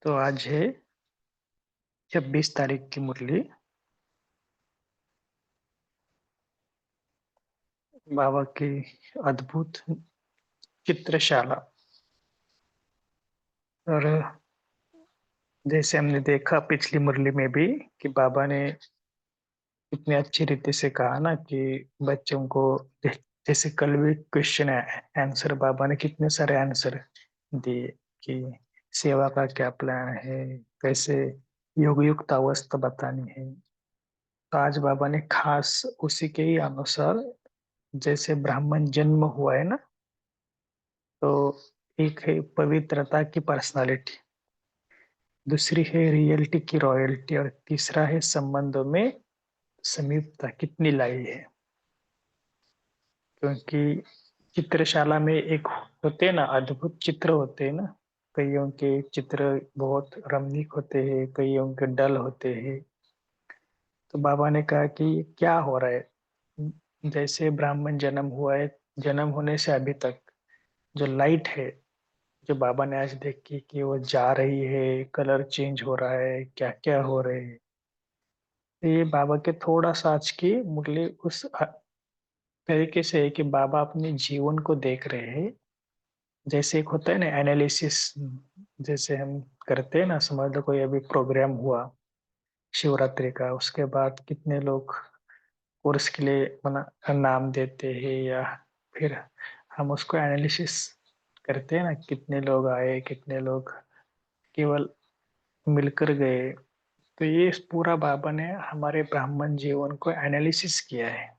तो आज है 26 तारीख की मुरली। बाबा की अद्भुत चित्रशाला। और जैसे हमने देखा पिछली मुरली में भी कि बाबा ने इतनी अच्छी रीति से कहा ना कि बच्चों को जैसे कल भी क्वेश्चन आंसर बाबा ने कितने सारे आंसर दिए कि सेवा का क्या प्लान है, कैसे योग युक्त अवस्था बतानी है। तो आज बाबा ने खास उसी के ही अनुसार जैसे ब्राह्मण जन्म हुआ है ना, तो एक है पवित्रता की पर्सनालिटी, दूसरी है रियलिटी की रॉयल्टी, और तीसरा है संबंधों में समीपता कितनी लाई है। क्योंकि चित्रशाला में एक होते हैं ना, अद्भुत चित्र होते हैं ना। कईयों के चित्र बहुत रमणीक होते हैं, कईयों के डल होते हैं। तो बाबा ने कहा कि क्या हो रहा है, जैसे ब्राह्मण जन्म हुआ है, जन्म होने से अभी तक जो लाइट है, जो बाबा ने आज देखी कि वो जा रही है, कलर चेंज हो रहा है, क्या क्या हो रहे है। तो ये बाबा के थोड़ा सा आज की मुरली उस तरीके से है कि बाबा अपने जीवन को देख रहे हैं। जैसे एक होता है ना एनालिसिस, जैसे हम करते हैं ना, समझ लो कोई अभी प्रोग्राम हुआ शिवरात्रि का, उसके बाद कितने लोग कोर्स के लिए मना नाम देते हैं, या फिर हम उसको एनालिसिस करते हैं ना, कितने लोग आए, कितने लोग केवल मिलकर गए। तो ये इस पूरा बाबा ने हमारे ब्राह्मण जीवन को एनालिसिस किया है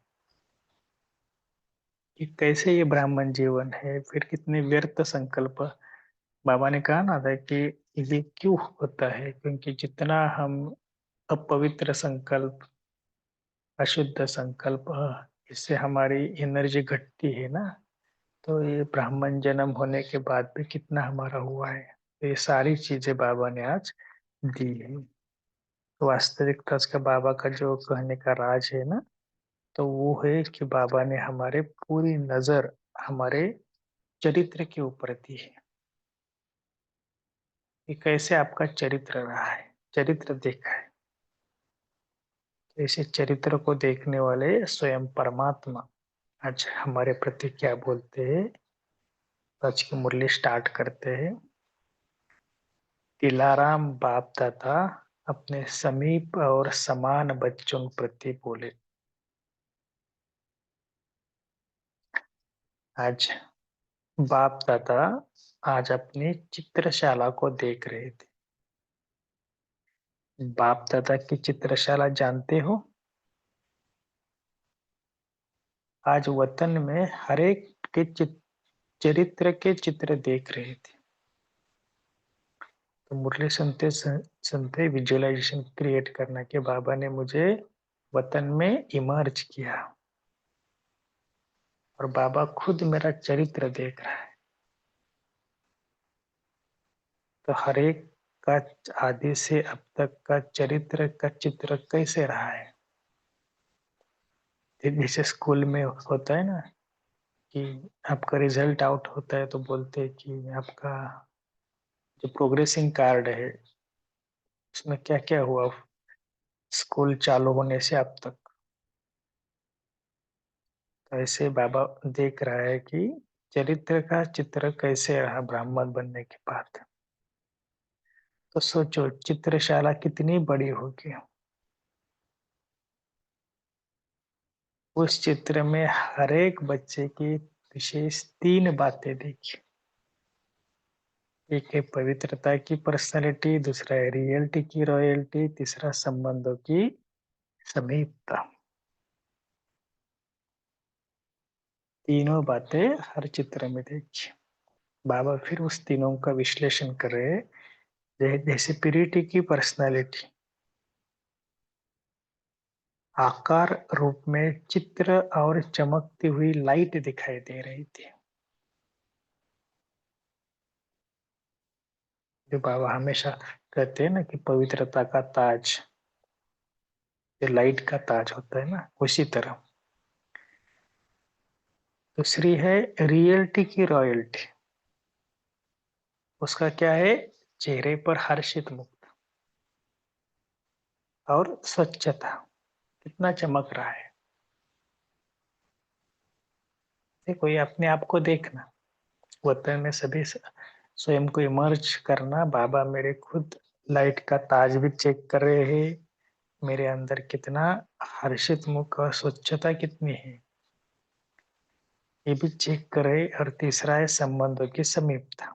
कि कैसे ये ब्राह्मण जीवन है, फिर कितने व्यर्थ संकल्प। बाबा ने कहा ना था कि ये क्यों होता है, क्योंकि जितना हम अपवित्र संकल्प, अशुद्ध संकल्प, इससे हमारी एनर्जी घटती है ना। तो ये ब्राह्मण जन्म होने के बाद भी कितना हमारा हुआ है, तो ये सारी चीजें बाबा ने आज दी है। तो वास्तविकता का बाबा का जो कहने का राज है ना, तो वो है कि बाबा ने हमारे पूरी नजर हमारे चरित्र के ऊपर दी है कि कैसे आपका चरित्र रहा है, चरित्र देखा है। ऐसे चरित्र को देखने वाले स्वयं परमात्मा आज हमारे प्रति क्या बोलते हैं। आज की मुरली स्टार्ट करते हैं। दिलाराम बाप दादा अपने समीप और समान बच्चों प्रति बोले। आज बाप दादा आज अपनी चित्रशाला को देख रहे थे। बाप दादा की चित्रशाला जानते हो। आज वतन में हर एक के चरित्र के चित्र देख रहे थे। तो मुरली सुनते सुनते विजुअलाइजेशन क्रिएट करना के बाबा ने मुझे वतन में इमर्ज किया, और बाबा खुद मेरा चरित्र देख रहा है। तो हर एक का आदि से अब तक का चरित्र का चित्र कैसे रहा है। जैसे स्कूल में होता है ना कि आपका रिजल्ट आउट होता है, तो बोलते हैं कि आपका जो प्रोग्रेसिंग कार्ड है उसमें क्या क्या हुआ स्कूल चालू होने से अब तक। तो ऐसे बाबा देख रहा है कि चरित्र का चित्र कैसे रहा ब्राह्मण बनने के बाद। तो सोचो चित्रशाला कितनी बड़ी होगी। उस चित्र में हर एक बच्चे की विशेष 3 बातें देखी। एक है पवित्रता की पर्सनैलिटी, दूसरा है रियलिटी की रॉयल्टी, तीसरा संबंधों की समीपता। तीनों बातें हर चित्र में देखी। बाबा फिर उस तीनों का विश्लेषण कर रहे हैं। जैसे प्यूरिटी की पर्सनालिटी, आकार रूप में चित्र और चमकती हुई लाइट दिखाई दे रही थी। जो बाबा हमेशा कहते हैं ना कि पवित्रता का ताज, जो लाइट का ताज होता है ना, उसी तरह। दूसरी है रियलिटी की रॉयल्टी। उसका क्या है, चेहरे पर हर्षित मुख और स्वच्छता, कितना चमक रहा है। देखो ये अपने आप को देखना, वतन में सभी स्वयं को इमर्ज करना। बाबा मेरे खुद लाइट का ताज भी चेक कर रहे हैं, मेरे अंदर कितना हर्षित मुख और स्वच्छता कितनी है ये भी चेक करे। और तीसरा है संबंधों की समीपता,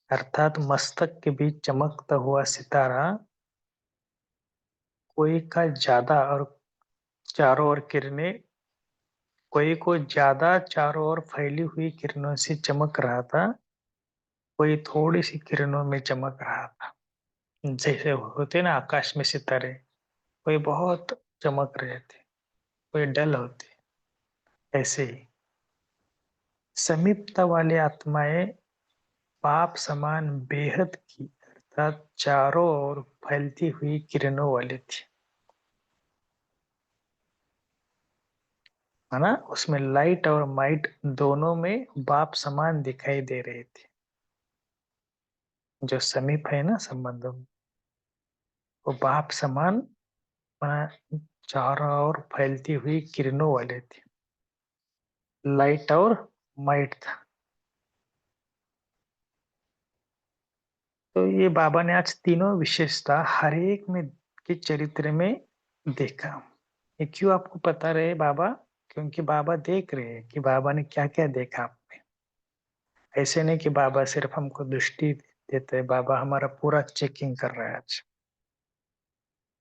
अर्थात मस्तक के बीच चमकता हुआ सितारा कोई का ज्यादा और चारों ओर किरणें, कोई को ज्यादा चारों ओर फैली हुई किरणों से चमक रहा था, कोई थोड़ी सी किरणों में चमक रहा था। जैसे होते ना आकाश में सितारे, कोई बहुत चमक रहे थे, कोई डल होते, ऐसे ही समीपता वाली आत्माएं पाप समान बेहद की, अर्थात चारों ओर फैलती हुई किरणों वाली थी, है ना। उसमें लाइट और माइट दोनों में बाप समान दिखाई दे रहे थे। जो समीप है ना संबंधों में, वो बाप समान बना, चारों ओर फैलती हुई किरणों वाले थे, लाइट और माइट था। तो ये बाबा ने आज तीनों विशेषता हर एक में के चरित्र में देखा। ये क्यों आपको पता रहे बाबा? क्योंकि बाबा देख रहे हैं कि बाबा ने क्या क्या देखा आप में। ऐसे नहीं कि बाबा सिर्फ हमको दृष्टि देते हैं, बाबा हमारा पूरा चेकिंग कर रहा है आज।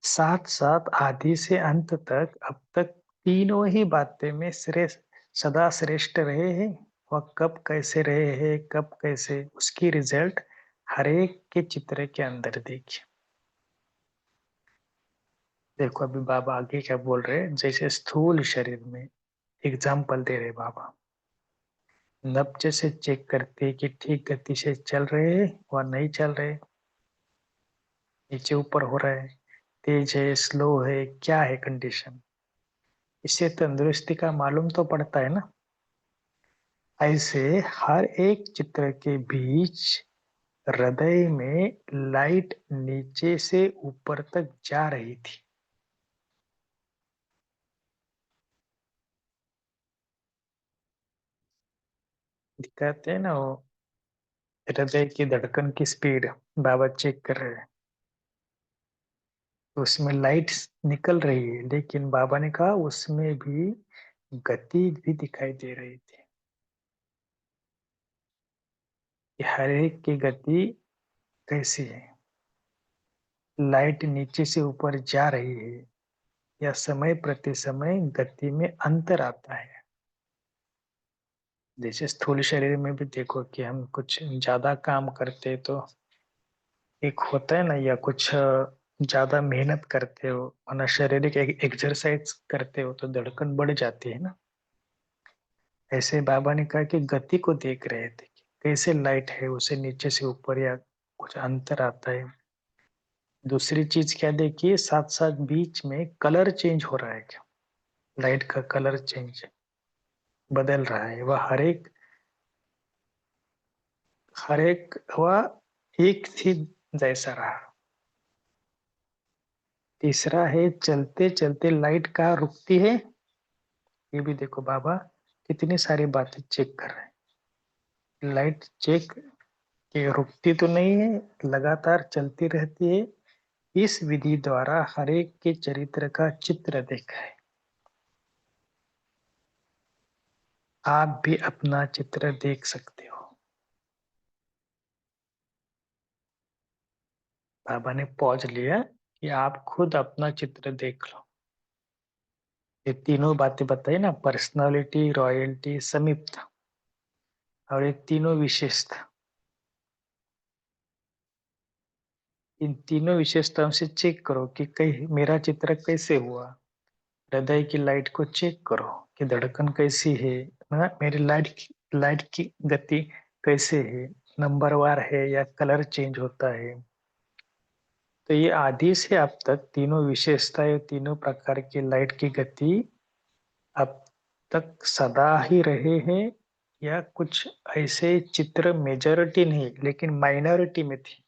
साथ साथ आदि से अंत तक अब तक तीनों ही बातें में श्रेष्ठ, सदा श्रेष्ठ रहे हैं। वह कब कैसे रहे हैं, कब कैसे, उसकी रिजल्ट हर एक के चित्र के अंदर देखिए। देखो अभी बाबा आगे क्या बोल रहे हैं, जैसे स्थूल शरीर में एग्जाम्पल दे रहे बाबा, नब्ज से चेक करते कि ठीक गति से चल रहे हैं व नहीं चल रहे, नीचे ऊपर हो रहा है, तेज है, स्लो है, क्या है कंडीशन, इससे तंदुरुस्ती का मालूम तो पड़ता है ना। ऐसे हर एक चित्र के बीच हृदय में लाइट नीचे से ऊपर तक जा रही थी। दिखाते हैं ना वो हृदय की धड़कन की स्पीड, बाबा चेक कर रहे हैं, तो उसमें लाइट निकल रही है, लेकिन बाबा ने कहा उसमें भी गति भी दिखाई दे रही थी। कि हर एक की गति कैसी है, लाइट नीचे से ऊपर जा रही है या समय प्रति समय गति में अंतर आता है। जैसे स्थूल शरीर में भी देखो कि हम कुछ ज्यादा काम करते तो एक होता है ना, या कुछ ज्यादा मेहनत करते हो और ना शारीरिक एक्सरसाइज करते हो तो धड़कन बढ़ जाती है ना। ऐसे बाबा ने कहा कि गति को देख रहे थे कि कैसे लाइट है उसे नीचे से ऊपर या कुछ अंतर आता है। दूसरी चीज क्या देखिए, साथ साथ बीच में कलर चेंज हो रहा है क्या, लाइट का कलर चेंज बदल रहा है, वह हर एक वह एक थी जैसा रहा। तीसरा है चलते चलते लाइट कहाँ रुकती है, ये भी देखो बाबा कितनी सारी बातें चेक कर रहे हैं। लाइट चेक के रुकती तो नहीं है, लगातार चलती रहती है। इस विधि द्वारा हर एक के चरित्र का चित्र देखा है। आप भी अपना चित्र देख सकते हो। बाबा ने पॉज लिया कि आप खुद अपना चित्र देख लो। ये तीनों बातें बताई ना, पर्सनालिटी, रॉयल्टी, समीपता और ये तीनों विशेषता, इन तीनों विशेषताओं से चेक करो कि कहीं मेरा चित्र कैसे हुआ। हृदय की लाइट को चेक करो कि धड़कन कैसी है, मेरी लाइट की गति कैसे है, नंबरवार है या कलर चेंज होता है। तो ये आदि से अब तक तीनों विशेषताएं, तीनों प्रकार की लाइट की गति अब तक सदा ही रहे हैं या कुछ ऐसे चित्र मेजॉरिटी नहीं लेकिन माइनॉरिटी में थी।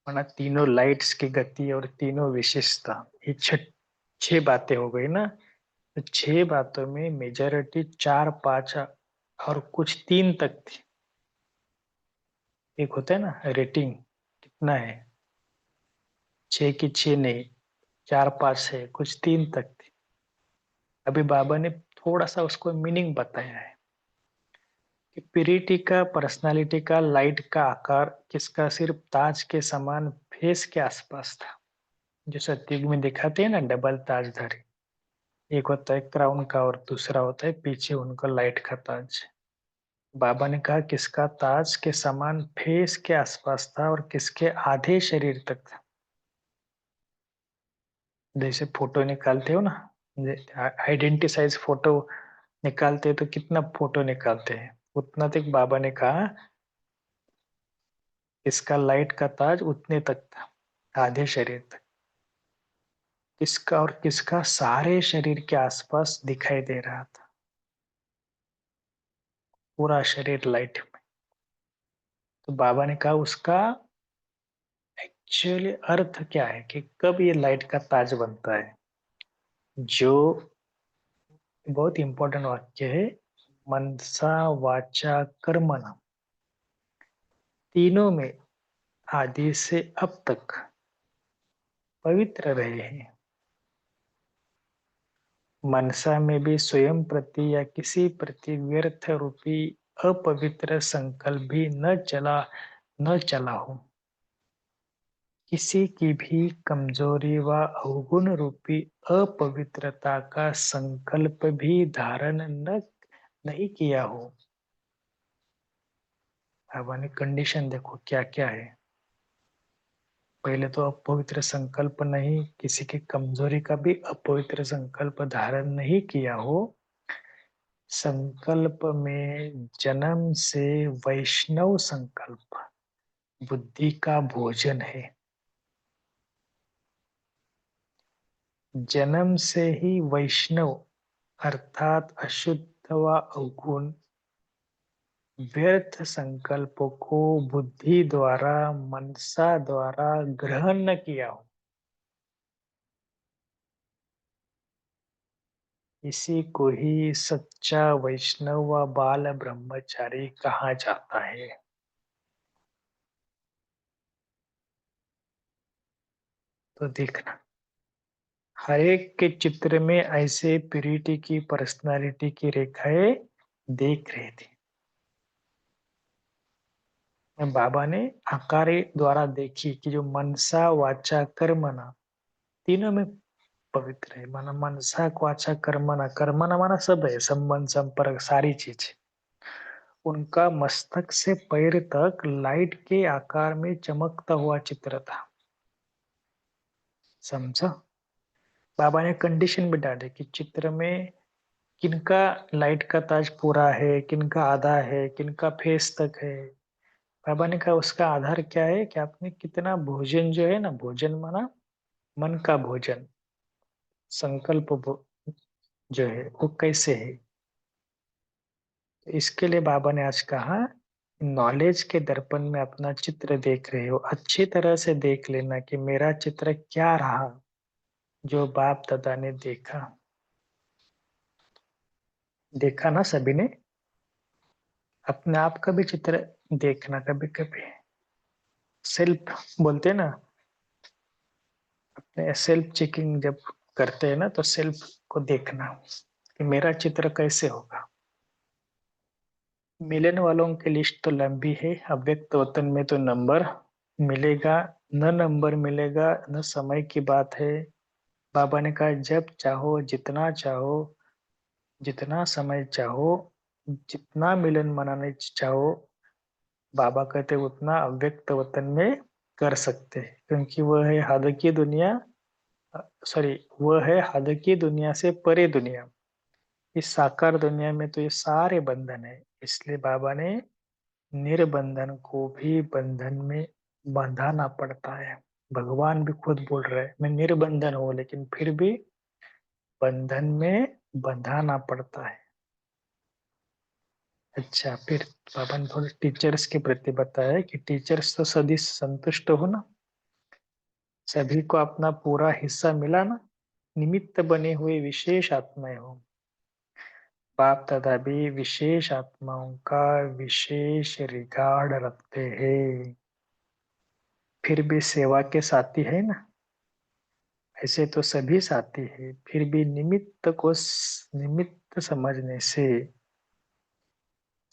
वरना तीनों लाइट्स की गति और तीनों विशेषता, ये छह बातें हो गई ना। तो छह बातों में मेजॉरिटी चार पांच और कुछ तीन तक थी। एक होता है ना रेटिंग, कितना है, छह की छह नहीं, चार पांच है, कुछ तीन तक थी। अभी बाबा ने थोड़ा सा उसको मीनिंग बताया है कि पीरिटी का पर्सनालिटी का लाइट का आकार किसका सिर्फ ताज के समान फेस के आसपास था। जो सत्युग में दिखाते हैं ना डबल ताजधारी, एक होता है क्राउन का और दूसरा होता है पीछे उनका लाइट का ताज। बाबा ने कहा किसका ताज के समान फेस के आसपास था और किसके आधे शरीर तक था। जैसे फोटो निकालते हो ना, आइडेंटिटी साइज फोटो निकालते हैं तो कितना फोटो निकालते हैं, उतना तक बाबा ने कहा इसका लाइट का ताज उतने तक था, आधे शरीर तक। किसका और किसका सारे शरीर के आसपास दिखाई दे रहा था, पूरा शरीर लाइट में। तो बाबा ने कहा उसका एक्चुअली अर्थ क्या है कि कब ये लाइट का ताज बनता है। जो बहुत इंपॉर्टेंट वाक्य है, मनसा वाचा कर्मणा, तीनों में आदि से अब तक पवित्र रहे हैं। मनसा में भी स्वयं प्रति या किसी प्रति व्यर्थ रूपी अपवित्र संकल्प भी न चला हो। किसी की भी कमजोरी व अवगुण रूपी अपवित्रता का संकल्प भी धारण न नहीं किया हो। अब कंडीशन देखो क्या क्या है। पहले तो अपवित्र संकल्प नहीं, किसी की कमजोरी का भी अपवित्र संकल्प धारण नहीं किया हो। संकल्प में जन्म से वैष्णव संकल्प बुद्धि का भोजन है। जन्म से ही वैष्णव अर्थात अशुद्ध व अवगुण व्यर्थ संकल्प को बुद्धि द्वारा मनसा द्वारा ग्रहण न किया हो, इसी को ही सच्चा वैष्णव व बाल ब्रह्मचारी कहा जाता है। तो देखना, हर एक के चित्र में ऐसे प्यूरिटी की पर्सनालिटी की रेखाएं देख रहे थे। बाबा ने आकार द्वारा देखी कि जो मनसा वाचा कर्मणा तीनों में पवित्र है। माना मनसा वाचा कर्मणा, कर्मणा माना सब है, संबंध संपर्क सारी चीज। उनका मस्तक से पैर तक लाइट के आकार में चमकता हुआ चित्र था। समझा। बाबा ने कंडीशन भी डाले कि चित्र में किनका लाइट का ताज पूरा है, किनका आधा है, किनका फेस तक है। बाबा ने कहा उसका आधार क्या है कि आपने कितना भोजन जो है ना, भोजन माना मन का भोजन, संकल्प जो है वो कैसे है। तो इसके लिए बाबा ने आज कहा नॉलेज के दर्पण में अपना चित्र देख रहे हो, अच्छी तरह से देख लेना कि मेरा चित्र क्या रहा जो बाप दादा ने देखा। देखा ना सभी ने, अपने आप का भी चित्र देखना कभी कभी। सेल्फ बोलते हैं ना, अपने सेल्फ चेकिंग जब करते हैं ना तो सेल्फ को देखना कि मेरा चित्र कैसे होगा। मिलने वालों की लिस्ट तो लंबी है, अव्यक्त वतन में तो नंबर मिलेगा न, नंबर मिलेगा न, समय की बात है। बाबा ने कहा जब चाहो जितना चाहो, जितना समय चाहो, जितना मिलन मनाने चाहो, बाबा कहते उतना अव्यक्त वतन में कर सकते हैं, क्योंकि वह है हद की दुनिया, सॉरी, वह है हद की दुनिया से परे दुनिया। इस साकार दुनिया में तो ये सारे बंधन है, इसलिए बाबा ने निर्बंधन को भी बंधन में बंधाना पड़ता है। भगवान भी खुद बोल रहे हैं मैं निर्बंधन हूं लेकिन फिर भी बंधन में बंधाना पड़ता है। अच्छा, फिर बाबा ने थोड़े टीचर्स के प्रति बताया कि टीचर्स तो सदी संतुष्ट हो ना, सभी को अपना पूरा हिस्सा मिला ना, निमित्त बने हुए विशेष आत्माएं हो। बाप दादा भी विशेष आत्माओं का विशेष रिगार्ड रखते हैं, फिर भी सेवा के साथी है ना। ऐसे तो सभी साथी है, फिर भी निमित्त को निमित्त समझने से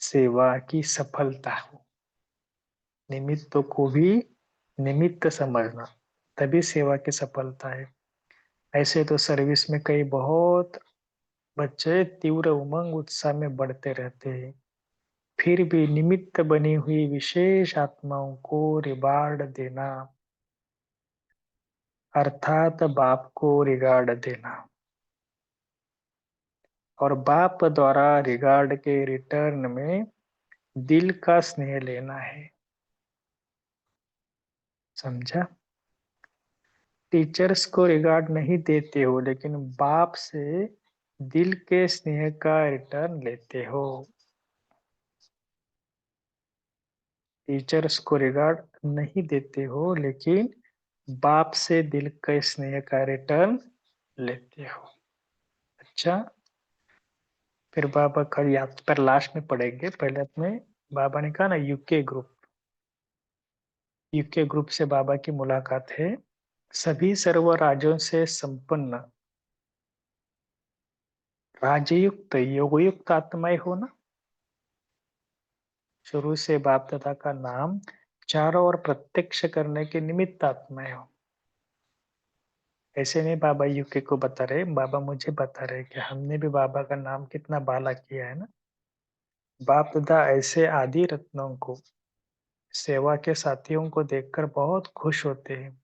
सेवा की सफलता हो। निमित्त को भी निमित्त समझना, तभी सेवा की सफलता है। ऐसे तो सर्विस में कई बहुत बच्चे तीव्र उमंग उत्साह में बढ़ते रहते हैं, फिर भी निमित्त बनी हुई विशेष आत्माओं को रिवार्ड देना, अर्थात बाप को रिगार्ड देना, और बाप द्वारा रिगार्ड के रिटर्न में दिल का स्नेह लेना है। समझा? टीचर्स को रिगार्ड नहीं देते हो, लेकिन बाप से दिल के स्नेह का रिटर्न लेते हो। टीचर्स को रिगार्ड नहीं देते हो, लेकिन बाप से दिल के स्नेह का रिटर्न लेते हो। अच्छा, फिर बाबा का याद पर लास्ट में पढ़ेंगे। पहले अपने बाबा ने कहा ना, यूके ग्रुप से बाबा की मुलाकात है। सभी सर्व राज्यों से संपन्न राजयुक्त योगयुक्त आत्माएं हो ना, शुरू से बाप दादा का नाम चारों ओर प्रत्यक्ष करने के निमित्त आत्माएं हो। ऐसे नहीं बाबा यूके को बता रहे, बाबा मुझे बता रहे कि हमने भी बाबा का नाम कितना बाला किया है ना। बाप दादा ऐसे आदि रत्नों को, सेवा के साथियों को देखकर बहुत खुश होते हैं।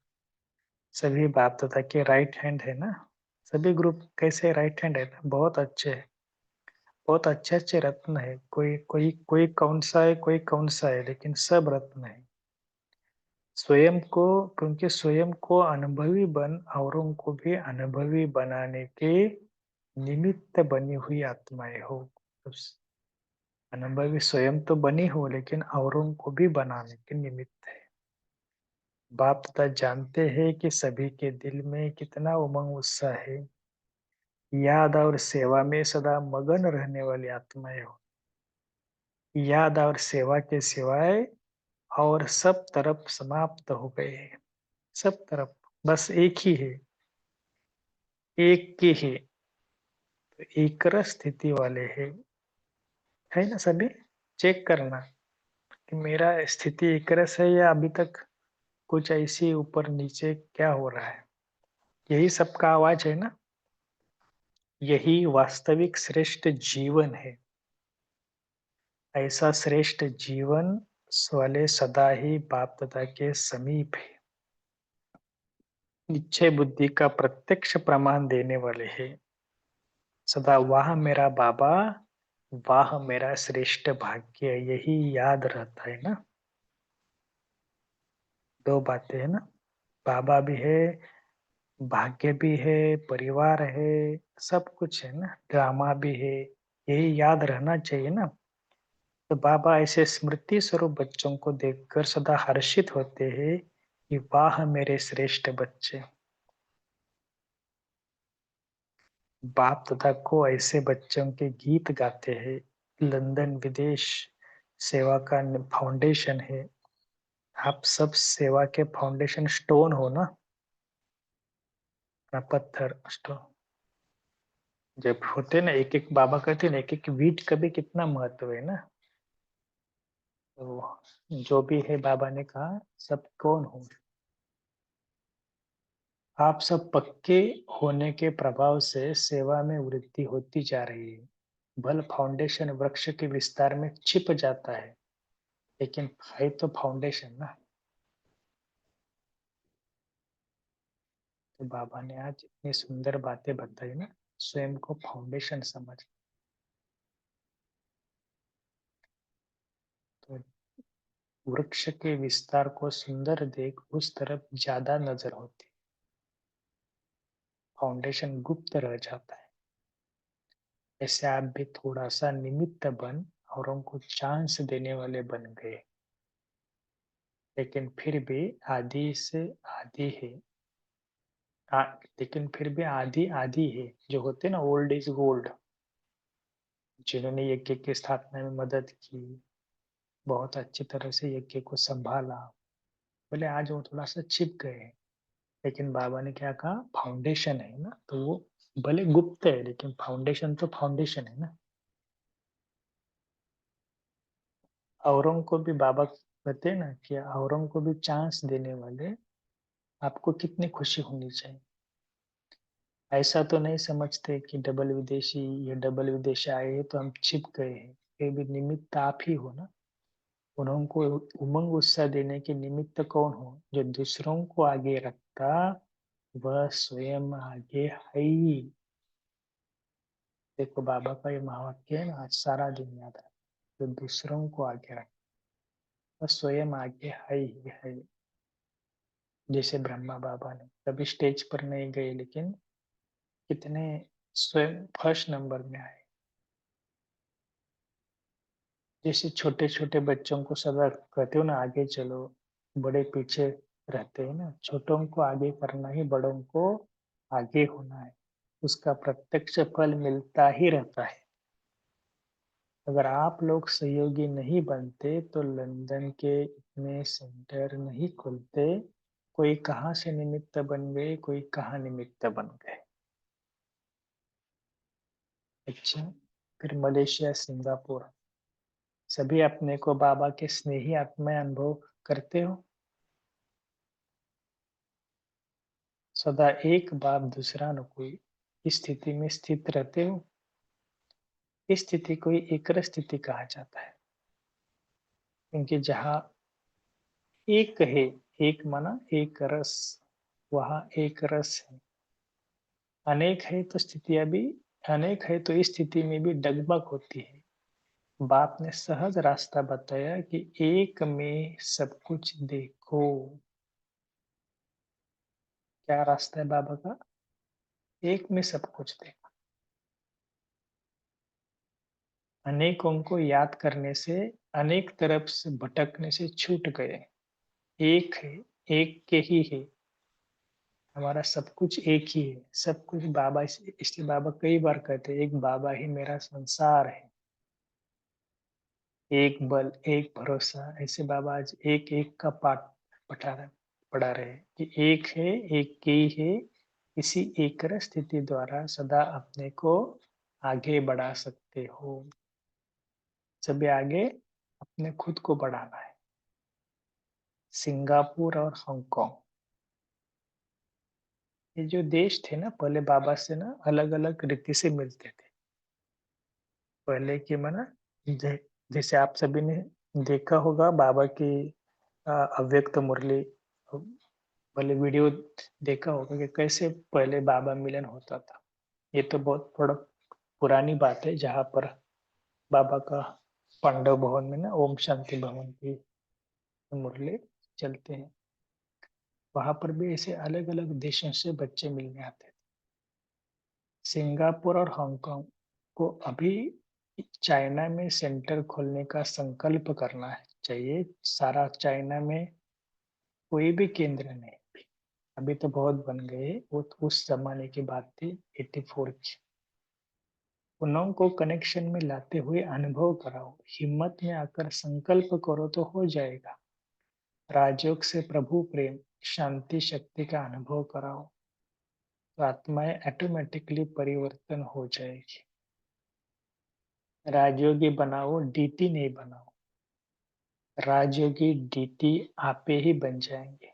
सभी बाप दादा के राइट हैंड है ना, सभी ग्रुप कैसे राइट हैंड है ना, बहुत अच्छे है, बहुत अच्छे अच्छे रत्न है। कोई कोई कोई कौन सा है, कोई कौन सा है, लेकिन सब रत्न है। स्वयं को, क्योंकि स्वयं को अनुभवी बन औरों को भी अनुभवी बनाने के निमित्त बनी हुई आत्माएं हो। तो अनुभवी स्वयं तो बनी हो, लेकिन औरों को भी बनाने के निमित्त है। बाप तथा जानते हैं कि सभी के दिल में कितना उमंग उत्साह है। याद और सेवा में सदा मगन रहने वाली आत्माएं हो। याद और सेवा के सिवाय और सब तरफ समाप्त हो गए हैं। सब तरफ बस एक ही एक की है, तो एक रस स्थिति वाले है ना सभी। चेक करना कि मेरा स्थिति एक रस है या अभी तक कुछ ऐसी ऊपर नीचे क्या हो रहा है। यही सबका आवाज है ना, यही वास्तविक श्रेष्ठ जीवन है। ऐसा श्रेष्ठ जीवन वाले सदा ही बाप दादा के समीप है, निश्चय बुद्धि का प्रत्यक्ष प्रमाण देने वाले हैं। सदा वाह मेरा बाबा, वाह मेरा श्रेष्ठ भाग्य, यही याद रहता है ना। दो बातें है ना, बाबा भी है, भाग्य भी है, परिवार है, सब कुछ है ना, ड्रामा भी है। यही याद रहना चाहिए ना। तो बाबा ऐसे स्मृति स्वरूप बच्चों को देखकर सदा हर्षित होते हैं कि वाह मेरे श्रेष्ठ बच्चे। बाप दादा को ऐसे बच्चों के गीत गाते हैं। लंदन विदेश सेवा का फाउंडेशन है। आप सब सेवा के फाउंडेशन स्टोन हो ना, ना पत्थर स्टोन। जब होते ना, एक एक बाबा कहते ना, एक एक वीट का भी कितना महत्व है ना। तो जो भी है बाबा ने कहा, सब कौन हो। आप सब पक्के होने के प्रभाव से सेवा में वृद्धि होती जा रही है। बल फाउंडेशन वृक्ष के विस्तार में छिप जाता है, लेकिन है तो फाउंडेशन ना। तो बाबा ने आज इतनी सुंदर बातें बताई ना, स्वयं को फाउंडेशन समझ। तो वृक्ष के विस्तार को सुंदर देख उस तरफ ज्यादा नजर होती, फाउंडेशन गुप्त रह जाता है। ऐसे आप भी थोड़ा सा निमित्त बन औरों को चांस देने वाले बन गए, लेकिन फिर भी आदि से आदि है। आ, लेकिन फिर भी आदि आदि है, जो होते ना ओल्ड इज गोल्ड, जिन्होंने यज्ञ की स्थापना में मदद की, बहुत अच्छी तरह से यज्ञ को संभाला, बोले आज वो थोड़ा सा छिप गए हैं, लेकिन बाबा ने क्या कहा, फाउंडेशन है ना, तो वो भले गुप्त है लेकिन फाउंडेशन तो फाउंडेशन है ना। औरों को भी बाबा कहते हैं ना कि औरों को भी चांस देने वाले आपको कितनी खुशी होनी चाहिए। ऐसा तो नहीं समझते कि डबल विदेशी, ये डबल विदेशी आए हैं तो हम छिप गए हैं, फिर भी निमित्त आप ही हो ना। उन्हों को उमंग उत्साह देने के निमित्त कौन हो, जो दूसरों को आगे रखता, वह स्वयं आगे है ही। देखो बाबा का ये महावाक्य है ना, आज सारा दिन याद रख, जो दूसरों को आगे रखता वह स्वयं आगे है ही है। जैसे ब्रह्मा बाबा ने कभी स्टेज पर नहीं गए, लेकिन कितने स्वयं फर्स्ट नंबर में आए। जैसे छोटे छोटे बच्चों को सदा कहते हो ना, आगे चलो, बड़े पीछे रहते हैं ना, छोटों को आगे करना ही बड़ों को आगे होना है, उसका प्रत्यक्ष फल मिलता ही रहता है। अगर आप लोग सहयोगी नहीं बनते तो लंदन के इतने सेंटर नहीं खुलते। कोई कहाँ से निमित्त बन गए, कोई कहाँ निमित्त बन गए। अच्छा, फिर मलेशिया, सिंगापुर, सभी अपने को बाबा के स्नेही आत्मा अनुभव करते हो। सदा एक बाप दूसरा न कोई, इस स्थिति में स्थित रहते हो। इस स्थिति को ही एकरस स्थिति कहा जाता है, क्योंकि जहाँ एक है, एक माना एक रस, वहाँ एक रस है। अनेक है तो स्थितियां भी अनेक है, तो इस स्थिति में भी डगमग होती है। बाप ने सहज रास्ता बताया कि एक में सब कुछ देखो। क्या रास्ता है बाबा का, एक में सब कुछ देखो। अनेकों को याद करने से, अनेक तरफ से भटकने से छूट गए। एक है, एक के ही है, हमारा सब कुछ एक ही है, सब कुछ बाबा। इसलिए बाबा कई बार कहते हैं, एक बाबा ही मेरा संसार है। एक बल, एक भरोसा, ऐसे बाबा आज एक एक का पाठ पढ़ा रहे हैं कि एक है, एक की है, इसी एक स्थिति द्वारा सदा अपने को आगे बढ़ा सकते हो। सभी आगे अपने खुद को बढ़ाना है। सिंगापुर और हांगकांग, ये जो देश थे ना, पहले बाबा से ना अलग अलग रीति से मिलते थे। पहले की माना, जैसे आप सभी ने देखा होगा बाबा की अव्यक्त मुरली, पहले वीडियो देखा होगा कि कैसे पहले बाबा मिलन होता था। ये तो बहुत थोड़ा पुरानी बात है, जहाँ पर बाबा का पांडव भवन में ना ओम शांति भवन की मुरली चलते हैं। वहां पर भी ऐसे अलग अलग देशों से बच्चे मिलने आते थे। सिंगापुर और हांगकांग को अभी चाइना में सेंटर खोलने का संकल्प करना है चाहिए। सारा चाइना में कोई भी केंद्र नहीं, अभी तो बहुत बन गए, वो तो उस जमाने की बात थी, 84 की। उन्हों को कनेक्शन में लाते हुए अनुभव कराओ, हिम्मत में आकर संकल्प करो तो हो जाएगा। राजयोग से प्रभु प्रेम, शांति शक्ति का अनुभव कराओ, तो आत्माएं ऑटोमेटिकली परिवर्तन हो जाएगी। राजयोगी बनाओ, डीटी नहीं बनाओ। राजयोगी डीटी आपे ही बन जाएंगे।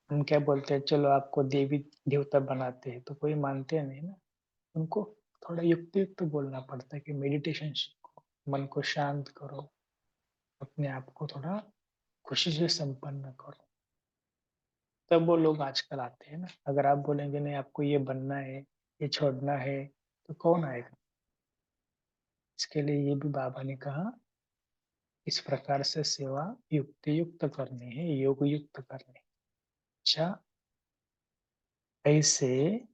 हम क्या बोलते हैं, चलो आपको देवी देवता बनाते हैं, तो कोई मानते नहीं ना। उनको थोड़ा युक्त युक्त बोलना पड़ता है कि मेडिटेशन सीखो, मन को शांत करो, अपने आप को थोड़ा खुशी से संपन्न करो। तब वो लोग आजकल आते हैं ना। अगर आप बोलेंगे नहीं आपको ये बनना है, ये छोड़ना है, तो कौन आएगा। इसके लिए ये भी बाबा ने कहा, इस प्रकार से सेवा युक्ति युक्त करनी है, योग युक्त करनी है। अच्छा, ऐसे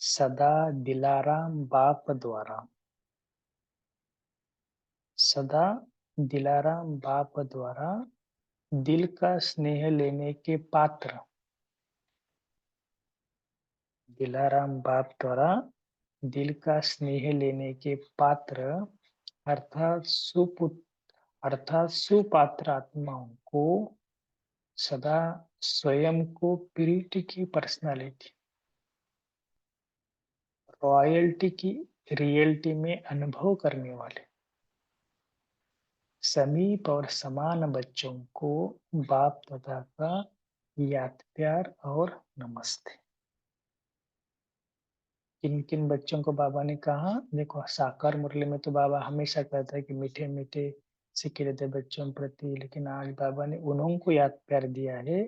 सदा दिलाराम बाप द्वारा सदा दिलाराम बाप द्वारा दिल का स्नेह लेने के पात्र। दिलाराम बाप द्वारा दिल का स्नेह लेने के पात्र अर्थात अर्थात सुपात्र आत्माओं को सदा स्वयं को प्यूरिटी की पर्सनालिटी, रॉयल्टी की रियलिटी में अनुभव करने वाले समीप और समान बच्चों को बाप दादा का याद प्यार और नमस्ते। किन किन बच्चों को बाबा ने कहा, देखो साकार मुरली में तो बाबा हमेशा कहता है कि मीठे मीठे सिक्के रहते बच्चों प्रति, लेकिन आज बाबा ने उन्हों को याद प्यार दिया है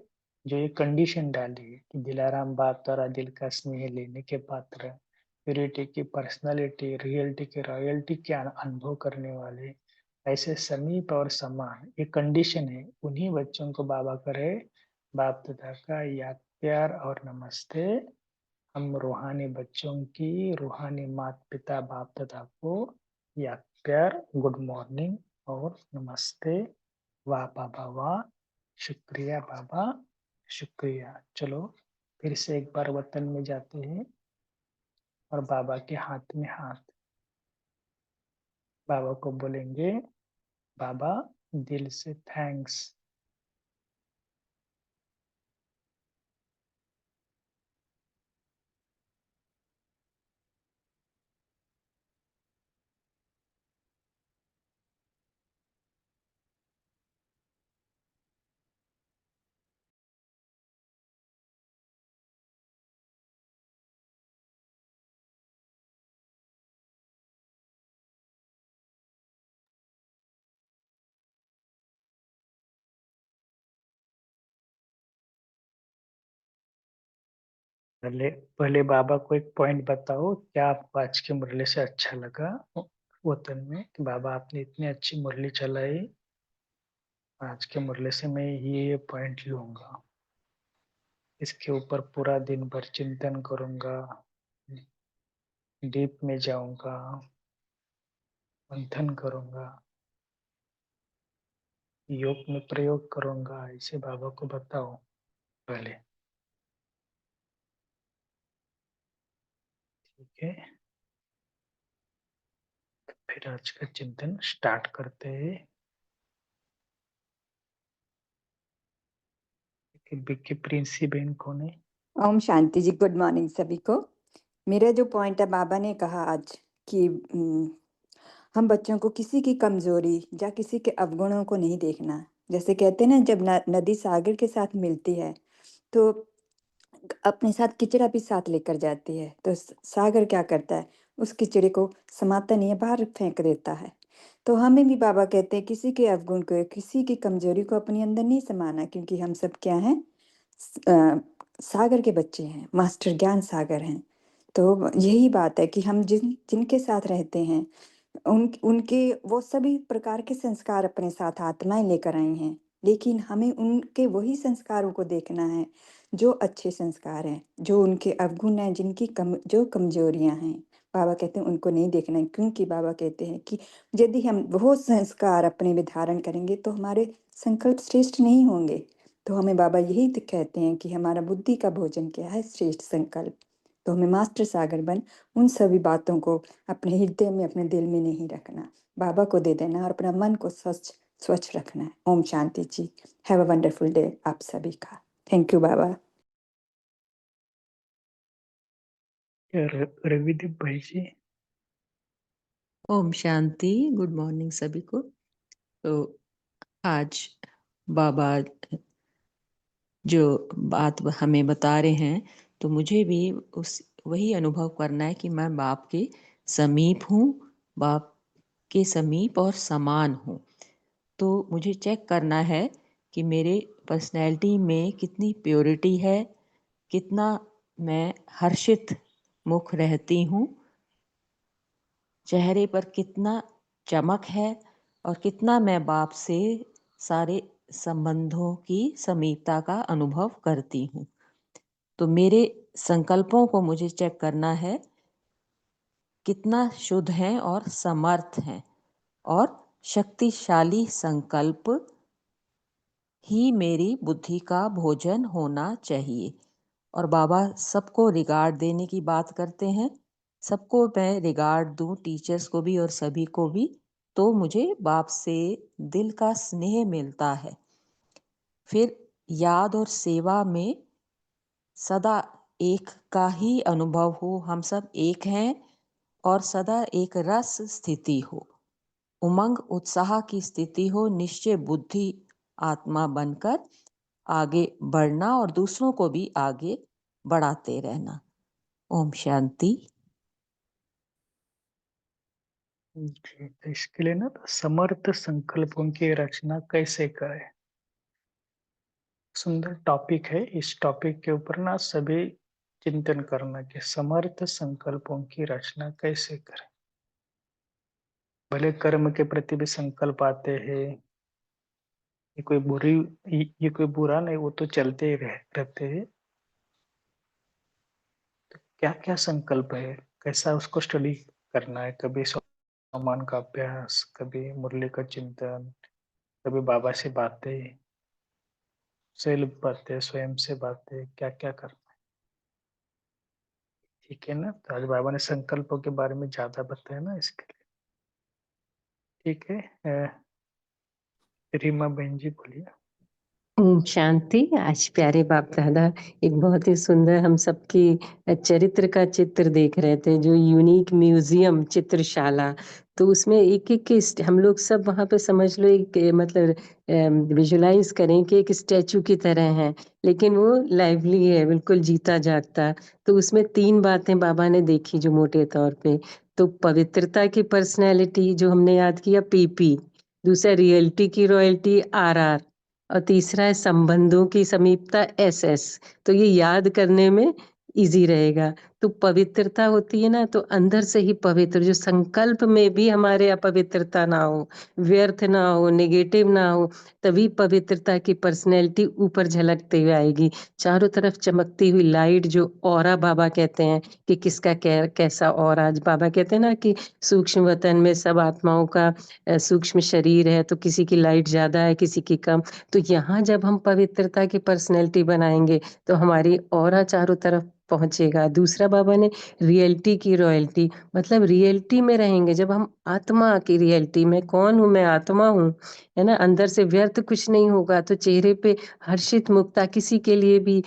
जो ये कंडीशन डाली है कि दिलाराम बाप द्वारा दिल का स्नेह लेने के पात्र, प्यूरिटी की पर्सनालिटी, रियलिटी की रॉयल्टी के अनुभव करने वाले ऐसे समीप और समान, ये कंडीशन है। उन्हीं बच्चों को बाबा करे बाप दादा का याद प्यार और नमस्ते। हम रूहानी बच्चों की रूहानी माता पिता बाप दादा को याद प्यार, गुड मॉर्निंग और नमस्ते। वाह बाबा वाह, शुक्रिया बाबा शुक्रिया। चलो फिर से एक बार वतन में जाते हैं और बाबा के हाथ में हाथ, बाबा को बोलेंगे बाबा दिल से थैंक्स। पहले पहले बाबा को एक पॉइंट बताओ, क्या आपको आज की मुरली से अच्छा लगा वतन में, कि बाबा आपने इतनी अच्छी मुरली चलाई, आज के मुरली से मैं ये पॉइंट लूंगा, इसके ऊपर पूरा दिन भर चिंतन करूंगा, डीप में जाऊंगा, मंथन करूंगा, योग में प्रयोग करूंगा, ऐसे बाबा को बताओ पहले। ठीक है, फिर आज का चिंतन स्टार्ट करते हैं। बिक्की प्रिंसी बहन कौन है? ओम शांति जी, गुड मॉर्निंग सभी को। मेरा जो पॉइंट है, बाबा ने कहा आज कि हम बच्चों को किसी की कमजोरी या किसी के अवगुणों को नहीं देखना। जैसे कहते हैं ना, जब नदी सागर के साथ मिलती है तो अपने साथ किचड़ा भी साथ लेकर जाती है, तो सागर क्या करता है, उस किचड़े को समाता नहीं है, बाहर फेंक देता है। तो हमें भी बाबा कहते हैं किसी के अवगुण को, किसी की कमजोरी को अपने अंदर नहीं समाना, क्योंकि हम सब क्या हैं, सागर के बच्चे हैं, मास्टर ज्ञान सागर हैं। तो यही बात है कि हम जिनके साथ रहते हैं, उनके वो सभी प्रकार के संस्कार अपने साथ आत्माएं लेकर आई हैं, लेकिन हमें उनके वही संस्कारों को देखना है जो अच्छे संस्कार हैं, जो उनके अवगुण हैं, जिनकी जो कमजोरियां हैं, बाबा कहते हैं उनको नहीं देखना है। क्योंकि बाबा कहते हैं कि यदि हम वो संस्कार अपने में धारण करेंगे तो हमारे संकल्प श्रेष्ठ नहीं होंगे। तो हमें बाबा यही कहते हैं कि हमारा बुद्धि का भोजन क्या है, श्रेष्ठ संकल्प। तो हमें मास्टर सागर बन उन सभी बातों को अपने हृदय में, अपने दिल में नहीं रखना, बाबा को दे देना और अपना मन को स्वच्छ स्वच्छ रखना है। ओम शांति जी। हैव अ वंडरफुल डे आप सभी का। थैंक यू बाबा। रविदीप भाई जी। ओम शांति, गुड मॉर्निंग सभी को। तो आज बाबा जो बात हमें बता रहे हैं, तो मुझे भी वही अनुभव करना है कि मैं बाप के समीप हूँ, बाप के समीप और समान हूँ। तो मुझे चेक करना है कि मेरे पर्सनैलिटी में कितनी प्योरिटी है, कितना मैं हर्षित मुख रहती हूँ, चेहरे पर कितना चमक है, और कितना मैं बाप से सारे संबंधों की समीपता का अनुभव करती हूँ। तो मेरे संकल्पों को मुझे चेक करना है, कितना शुद्ध हैं और समर्थ हैं और शक्तिशाली संकल्प ही मेरी बुद्धि का भोजन होना चाहिए। और बाबा सबको रिगार्ड देने की बात करते हैं। सबको मैं रिगार्ड दूं, टीचर्स को भी और सभी को भी, तो मुझे बाप से दिल का स्नेह मिलता है। फिर याद और सेवा में सदा एक का ही अनुभव हो, हम सब एक हैं और सदा एक रस स्थिति हो, उमंग उत्साह की स्थिति हो, निश्चय बुद्धि आत्मा बनकर आगे बढ़ना और दूसरों को भी आगे बढ़ाते रहना। ओम शांति। जी, तो इसके लिए ना समर्थ संकल्पों की रचना कैसे करें, सुंदर टॉपिक है। इस टॉपिक के ऊपर ना सभी चिंतन करना कि समर्थ संकल्पों की रचना कैसे करें। भले कर्म के प्रति भी संकल्प आते हैं, ये कोई ये कोई बुरा नहीं, वो तो चलते ही रहते हैं। क्या क्या संकल्प है, कैसा उसको स्टडी करना है। कभी सम्मान का अभ्यास, कभी मुरली का चिंतन, कभी बाबा से बातें, सेल्फ बातें, स्वयं से बातें, क्या क्या करना है। ठीक है ना। तो आज बाबा ने संकल्पों के बारे में ज्यादा बताया ना, इसके लिए ठीक है। रीमा बहन जी बोलिए। ओम शांति। आज प्यारे बाप दादा एक बहुत ही सुंदर हम सबकी चरित्र का चित्र देख रहे थे, जो यूनिक म्यूजियम चित्रशाला। तो उसमें एक एक हम लोग सब वहाँ पे समझ लो एक मतलब विजुलाइज करें कि एक स्टैचू की तरह है, लेकिन वो लाइवली है, बिल्कुल जीता जागता। तो उसमें 3 बातें बाबा ने देखी जो मोटे तौर पे, तो पवित्रता की पर्सनैलिटी जो हमने याद किया पीपी, दूसरा रियलिटी की रॉयल्टी आरआर, और तीसरा है संबंधों की समीपता एसएस। तो ये याद करने में इजी रहेगा। तो पवित्रता होती है ना, तो अंदर से ही पवित्र, जो संकल्प में भी हमारे अपवित्रता ना हो, व्यर्थ ना हो, नेगेटिव ना हो, तभी पवित्रता की पर्सनैलिटी ऊपर झलकते हुए आएगी। चारों तरफ चमकती हुई लाइट, जो ऑरा बाबा कहते हैं कि किसका कैसा ऑरा। आज बाबा कहते हैं ना कि सूक्ष्म वतन में सब आत्माओं का सूक्ष्म शरीर है, तो किसी की लाइट ज्यादा है, किसी की कम। तो यहाँ जब हम पवित्रता की पर्सनैलिटी बनाएंगे तो हमारी ऑरा चारों तरफ पहुंचेगा। दूसरा बाबा ने रियलिटी की रॉयल्टी, मतलब रियलिटी में रहेंगे। जब हम आत्मा की रियलिटी में, कौन हूँ मैं, आत्मा हूँ, है ना, अंदर से व्यर्थ कुछ नहीं होगा, तो चेहरे पे हर्षित मुक्ता, किसी के लिए भी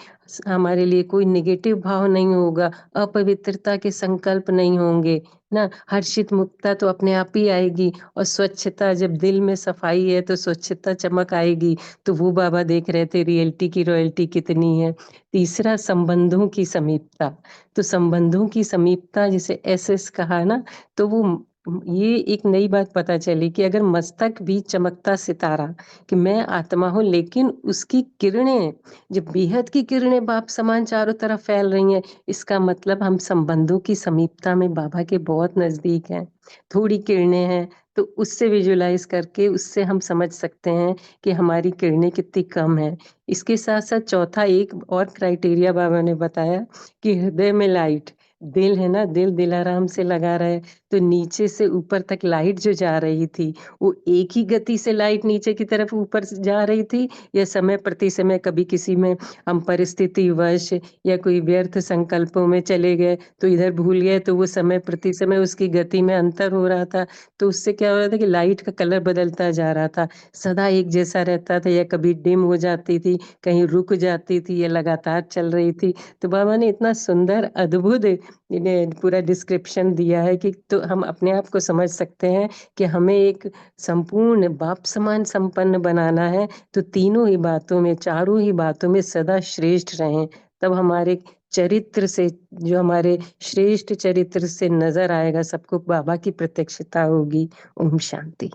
हमारे लिए कोई नेगेटिव भाव नहीं होगा, अपवित्रता के संकल्प नहीं होंगे ना। हर्षित मुक्ता तो अपने आप ही आएगी, और स्वच्छता, जब दिल में सफाई है तो स्वच्छता चमक आएगी। तो वो बाबा देख रहे थे रियलिटी की रॉयल्टी कितनी है। तीसरा संबंधों की समीपता, तो संबंधों की समीपता जिसे एसएस कहा ना, तो वो ये एक नई बात पता चली कि अगर मस्तक भी चमकता सितारा, कि मैं आत्मा हूँ, लेकिन उसकी किरणें, जब बेहद की किरणें बाप समान चारों तरफ फैल रही हैं, इसका मतलब हम संबंधों की समीपता में बाबा के बहुत नजदीक हैं। थोड़ी किरणें हैं तो उससे विजुलाइज करके उससे हम समझ सकते हैं कि हमारी किरणें कितनी कम है। इसके साथ साथ चौथा एक और क्राइटेरिया बाबा ने बताया कि हृदय में लाइट, दिल है ना, दिल दिलाराम से लगा रहे, तो नीचे से ऊपर तक लाइट जो जा रही थी, वो एक ही गति से लाइट नीचे की तरफ ऊपर जा रही थी, या समय प्रति समय कभी किसी में हम परिस्थिति वश या कोई व्यर्थ संकल्पों में चले गए तो इधर भूल गए, तो वो समय प्रति समय उसकी गति में अंतर हो रहा था। तो उससे क्या हो रहा था कि लाइट का कलर बदलता जा रहा था, सदा एक जैसा रहता था, या कभी डिम हो जाती थी, कहीं रुक जाती थी, या लगातार चल रही थी। तो बाबा ने इतना सुंदर अद्भुत इन्हें पूरा डिस्क्रिप्शन दिया है कि तो हम अपने आप को समझ सकते हैं कि हमें एक संपूर्ण बाप समान संपन्न बनाना है। तो तीनों ही बातों में, चारों ही बातों में सदा श्रेष्ठ रहें, तब हमारे चरित्र से, जो हमारे श्रेष्ठ चरित्र से नजर आएगा सबको, बाबा की प्रत्यक्षता होगी। ओम शांति।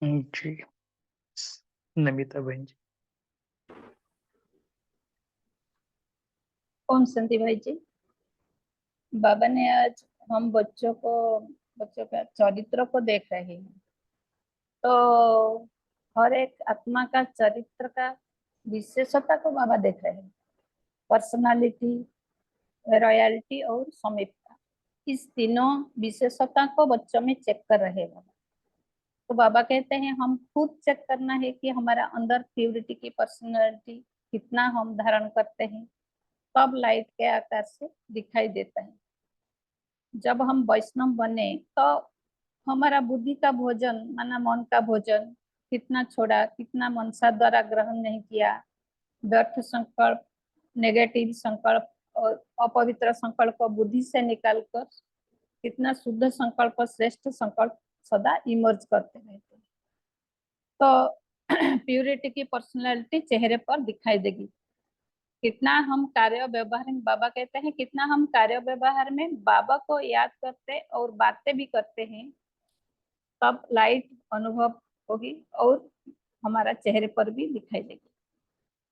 जी, नमिता बहन जी। ओम शांति भाई जी। बाबा ने आज हम बच्चों का चरित्र को देख रहे हैं, तो हर एक आत्मा का चरित्र का विशेषता को बाबा देख रहे हैं, पर्सनालिटी, रॉयल्टी और समीपता। इस तीनों विशेषता को बच्चों में चेक कर रहे हैं। तो बाबा कहते हैं हम खुद चेक करना है कि हमारा अंदर प्योरिटी की पर्सनालिटी कितना हम धारण करते हैं, कब लाइट के आकार से दिखाई देता है। जब हम वैष्णव बने तो हमारा बुद्धि का भोजन माना मन का भोजन कितना छोड़ा, कितना मनसा द्वारा ग्रहण नहीं किया, व्यर्थ संकल्प, नेगेटिव संकल्प और अपवित्र संकल्प को बुद्धि से निकालकर कितना शुद्ध संकल्प, श्रेष्ठ संकल्प सदा इमर्ज करते रहते हैं। तो प्यूरिटी की पर्सनालिटी चेहरे पर दिखाई देगी। कितना हम कार्य व्यवहार में, बाबा कहते हैं कितना हम कार्य व्यवहार में बाबा को याद करते और बातें भी करते हैं, तब लाइट अनुभव होगी और हमारा चेहरे पर भी दिखाई देगी।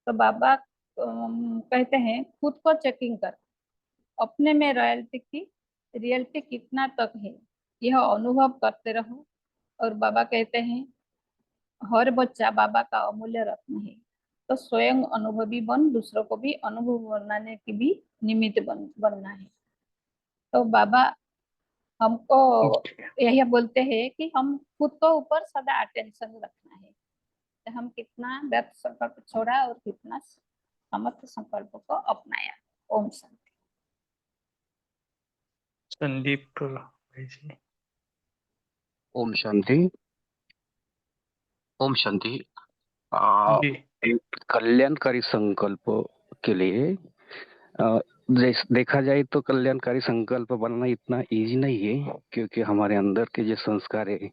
तो बाबा कहते हैं खुद को चेकिंग कर, अपने में रियलिटी कितना तक है यह अनुभव करते रहो। और बाबा कहते हैं हर बच्चा बाबा का अमूल्य रत्न है, तो स्वयं अनुभवी बन दूसरों को भी अनुभव बनाने की भी निमित्त बनना है। तो बाबा हमको यही बोलते हैं कि हम खुद को ऊपर सदा अटेंशन रखना है, तो हम कितना व्यर्थ संकल्प छोड़ा और कितना समर्थ संकल्प को अपनाया। ओम शांति। संदीप भाई जी। ओम शांति। ओम शांति। आ, जी एक कल्याणकारी संकल्प के लिए देखा जाए तो कल्याणकारी संकल्प बनाना इतना इजी नहीं है, क्योंकि हमारे अंदर के जो संस्कार है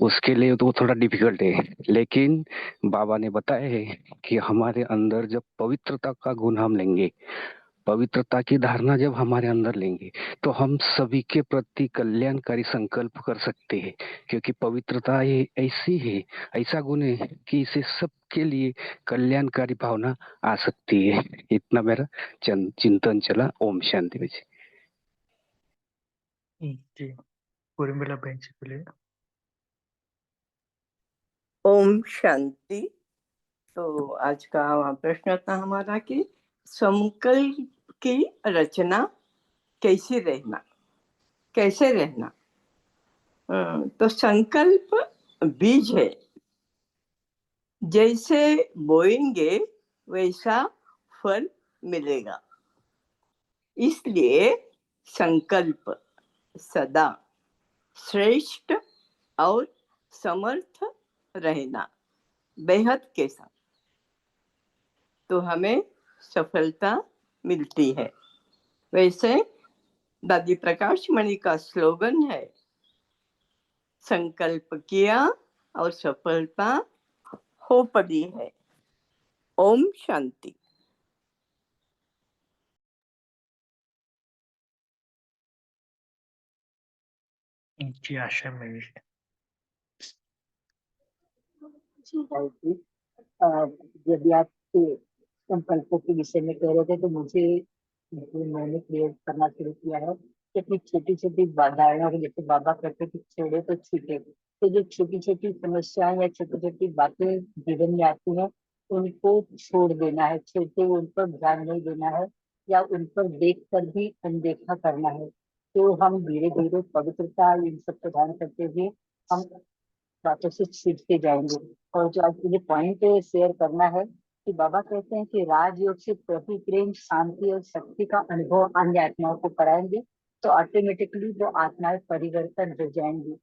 उसके लिए तो वो थोड़ा डिफिकल्ट है। लेकिन बाबा ने बताया है कि हमारे अंदर जब पवित्रता का गुण हम लेंगे, पवित्रता की धारणा जब हमारे अंदर लेंगे, तो हम सभी के प्रति कल्याणकारी संकल्प कर सकते हैं, क्योंकि पवित्रता ये ऐसी है, ऐसा गुण है कि इसे सबके लिए कल्याणकारी भावना आ सकती है। इतना मेरा चिंतन चला। ओम शांति विजय। जी उर्मिला बहन जी बोलिए। ओम शांति। तो आज का प्रश्न था हमारा कि संकल्प की रचना कैसे रहना। तो संकल्प बीज है, जैसे बोएंगे वैसा फल मिलेगा। इसलिए संकल्प सदा श्रेष्ठ और समर्थ रहना बेहद के साथ, तो हमें सफलता मिलती है। वैसे दादी प्रकाश मणि का स्लोगन है, संकल्प किया और सफलता हो पड़ी है। ओम शांति। जी आशा में यदि आप संकल्पों के विषय में कह रहे थे, तो मुझे जो मैंने प्रयोग करना शुरू किया है कि अपनी छोटी छोटी बाधाएं, जैसे बाबा कहते कि छेड़े तो छूटे, तो जो छोटी छोटी समस्याएं या छोटी छोटी बातें जीवन में आती हैं उनको छोड़ देना है, छोटे उन पर ध्यान नहीं देना है या उन पर देख कर भी अनदेखा करना है। तो हम धीरे धीरे पवित्रता इन सब पर ध्यान करते हुए हम बातों से सीखते जाएंगे। और जो आज मुझे पॉइंट शेयर करना है कि बाबा कहते हैं कि राजयोग से प्रति प्रेम, शांति और शक्ति का अनुभव अन्य आत्माओं को कराएंगे, तो ऑटोमेटिकली वो आत्माएं परिवर्तन हो जाएंगी।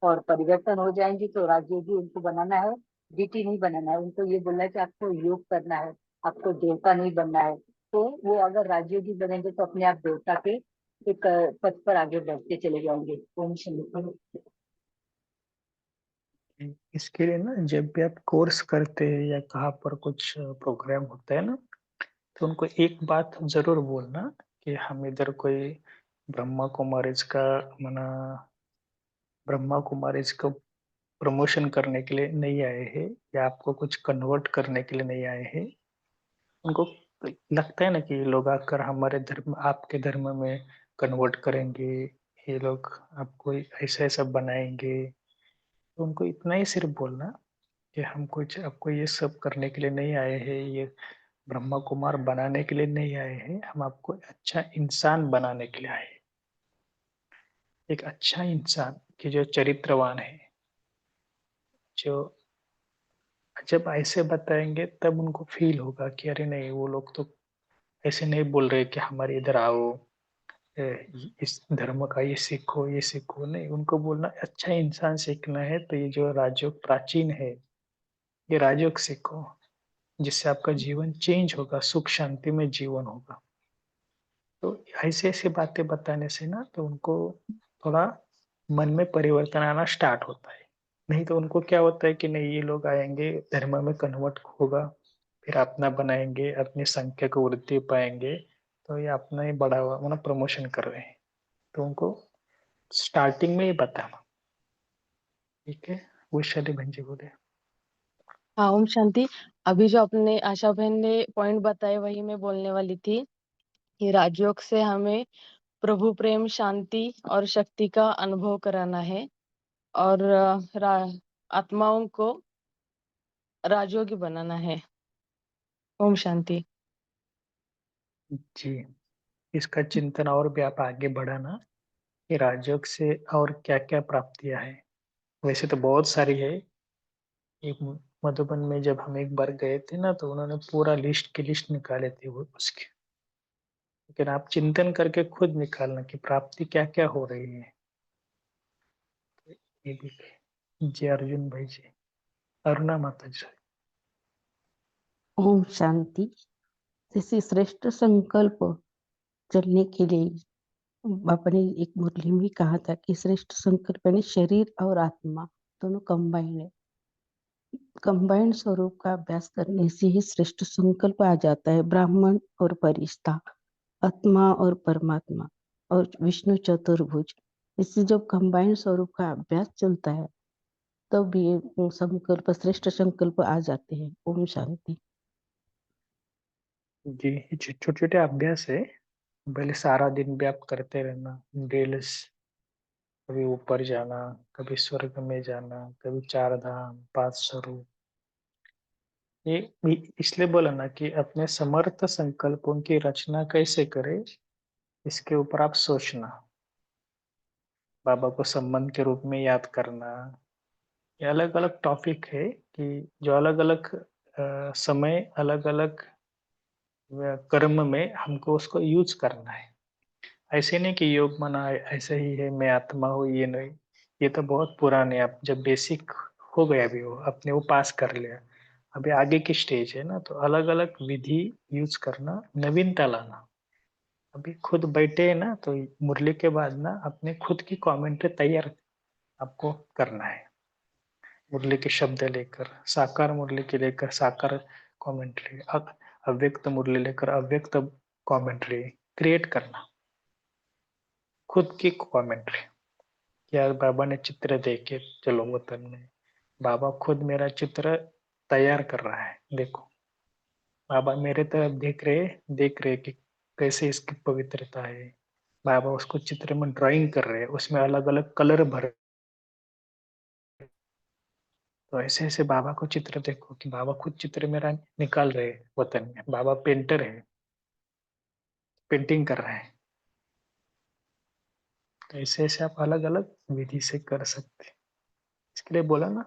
और परिवर्तन हो जाएंगी तो राजयोगी उनको बनाना है, डीटी नहीं बनाना है। उनको ये बोलना है कि आपको योग करना है, आपको देवता नहीं बनना है। तो वो अगर राजयोगी बनेंगे तो अपने आप देवता के एक पथ पर आगे बढ़ते चले जाएंगे। ओम शांति। इसके लिए ना जब भी आप कोर्स करते हैं या कहाँ पर कुछ प्रोग्राम होता है ना, तो उनको एक बात जरूर बोलना कि हम इधर कोई ब्रह्मा कुमारीज का मना ब्रह्मा कुमारीज को प्रमोशन करने के लिए नहीं आए हैं या आपको कुछ कन्वर्ट करने के लिए नहीं आए हैं। उनको लगता है ना कि ये लोग आकर हमारे धर्म, आपके धर्म में कन्वर्ट करेंगे, ये लोग आपको ऐसा ऐसा बनाएंगे। तो उनको इतना ही सिर्फ बोलना कि हम कुछ आपको ये सब करने के लिए नहीं आए हैं, ये ब्रह्मा कुमार बनाने के लिए नहीं आए हैं, हम आपको अच्छा इंसान बनाने के लिए आए हैं। एक अच्छा इंसान की जो चरित्रवान है, जो जब ऐसे बताएंगे तब उनको फील होगा कि अरे नहीं, वो लोग तो ऐसे नहीं बोल रहे कि हमारे इधर आओ, इस धर्म का ये सीखो, ये सीखो। नहीं, उनको बोलना अच्छा इंसान सीखना है तो ये जो राजयोग प्राचीन है, ये राजयोग सीखो, जिससे आपका जीवन चेंज होगा, सुख शांति में जीवन होगा। तो ऐसे ऐसे बातें बताने से ना तो उनको थोड़ा मन में परिवर्तन आना स्टार्ट होता है। नहीं तो उनको क्या होता है कि नहीं, ये लोग आएंगे, धर्म में कन्वर्ट होगा, फिर अपना बनाएंगे, अपनी संख्या को वृद्धि पाएंगे, तो ये अपना ही बढ़ावा मतलब प्रमोशन कर रहे हैं। तो उनको स्टार्टिंग में ही बताना। ठीक है, वैशाली बहन जी बोले। हाँ, ओम शांति। अभी जो अपने आशा बहन ने पॉइंट बताए वही मैं बोलने वाली थी कि राजयोग से हमें प्रभु प्रेम, शांति और शक्ति का अनुभव कराना है और आत्माओं को राजयोगी बनाना है। ओम शांति। जी, इसका चिंतन और भी आप आगे बढ़ाना कि राजयोग से और क्या क्या प्राप्तियां हैं। वैसे तो बहुत सारी है। एक मधुबन में जब हम एक बार गए थे ना, तो उन्होंने पूरा लिस्ट की लिस्ट निकाले थे वो उसके। लेकिन आप चिंतन करके खुद निकालना कि प्राप्ति क्या क्या हो रही है। ये भी जी अर्जुन भाई जी, अरुणा माता जी। ओम शांति। जैसे श्रेष्ठ संकल्प चलने के लिए बाबा ने एक मुरली में कहा था कि श्रेष्ठ संकल्प यानी शरीर और आत्मा दोनों कंबाइन है। कंबाइंड स्वरूप का अभ्यास करने से ही श्रेष्ठ संकल्प आ जाता है। ब्राह्मण और फरिश्ता, आत्मा और परमात्मा और विष्णु चतुर्भुज, इससे जब कंबाइंड स्वरूप का अभ्यास चलता है तब ये संकल्प, श्रेष्ठ संकल्प आ जाते हैं। ओम शांति। जी, ये छोटे छोटे अभ्यास है, पहले सारा दिन भी आप करते रहना। डेल्स, कभी ऊपर जाना, कभी स्वर्ग में जाना, कभी चार धाम, 5 स्वरूप। ये इसलिए बोला ना कि अपने समर्थ संकल्पों की रचना कैसे करें, इसके ऊपर आप सोचना। बाबा को संबंध के रूप में याद करना। ये अलग अलग टॉपिक है कि जो अलग अलग समय, अलग अलग कर्म में हमको उसको यूज करना है। ऐसे नहीं कि योग माना ऐसे ही है, मैं आत्मा हूँ, ये नहीं। ये तो बहुत पुराने, अब जब बेसिक हो गया अभी वो अपने वो पास कर लिया, अभी आगे की स्टेज है ना, तो अलग अलग विधि यूज करना, नवीनता लाना। अभी खुद बैठे है ना, तो मुरली के बाद ना अपने खुद की कमेंट्री तैयार आपको करना है। मुरली के शब्द लेकर, साकार मुरली के लेकर साकार कमेंट्री, अव्यक्त मुरली लेकर अव्यक्त कमेंट्री क्रिएट करना, खुद की कमेंट्री। यार बाबा ने चित्र देखे, चलो वतन में बाबा खुद मेरा चित्र तैयार कर रहा है, देखो बाबा मेरे तरफ देख रहे कि कैसे इसकी पवित्रता है। बाबा उसको चित्र में ड्राइंग कर रहे हैं, उसमें अलग अलग कलर भर। तो ऐसे ऐसे बाबा को चित्र देखो कि बाबा खुद चित्र मेरा निकाल रहे हैं वतन में। बाबा पेंटर है, पेंटिंग कर रहे हैं। तो ऐसे ऐसे आप अलग अलग विधि से कर सकते हैं। इसके लिए बोला ना,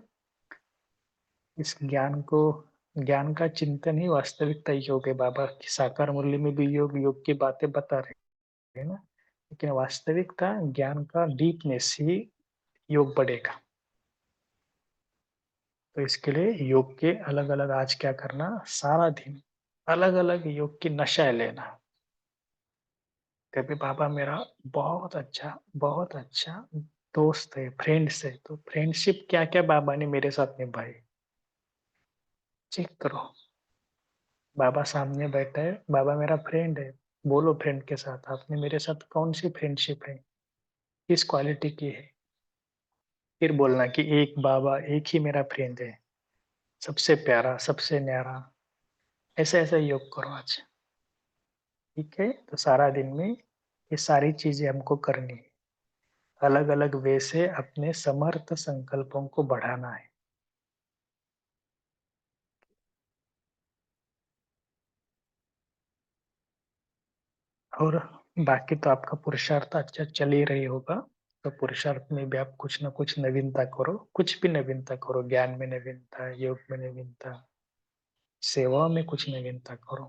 इस ज्ञान को, ज्ञान का चिंतन ही वास्तविकता योग है। बाबा की साकार मुरली में भी योग योग की बातें बता रहे हैं ना, लेकिन वास्तविकता ज्ञान का डीपनेस ही योग बढ़ेगा। तो इसके लिए योग के अलग अलग, आज क्या करना, सारा दिन अलग अलग योग की नशा लेना। कभी बाबा मेरा बहुत अच्छा दोस्त है, फ्रेंड्स है, तो फ्रेंडशिप क्या क्या बाबा ने मेरे साथ निभाई, चेक करो। बाबा सामने बैठा है, बाबा मेरा फ्रेंड है, बोलो फ्रेंड के साथ आपने मेरे साथ कौन सी फ्रेंडशिप है, किस क्वालिटी की है। फिर बोलना कि एक बाबा, एक ही मेरा फ्रेंड है, सबसे प्यारा, सबसे न्यारा। ऐसा ऐसा योग करो आज। ठीक है, तो सारा दिन में ये सारी चीजें हमको करनी है। अलग अलग वे से अपने समर्थ संकल्पों को बढ़ाना है। और बाकी तो आपका पुरुषार्थ अच्छा चल ही रही होगा। तो पुरुषार्थ में भी आप कुछ ना कुछ नवीनता करो, कुछ भी नवीनता करो, ज्ञान में नवीनता, योग में नवीनता, सेवा में कुछ नवीनता करो।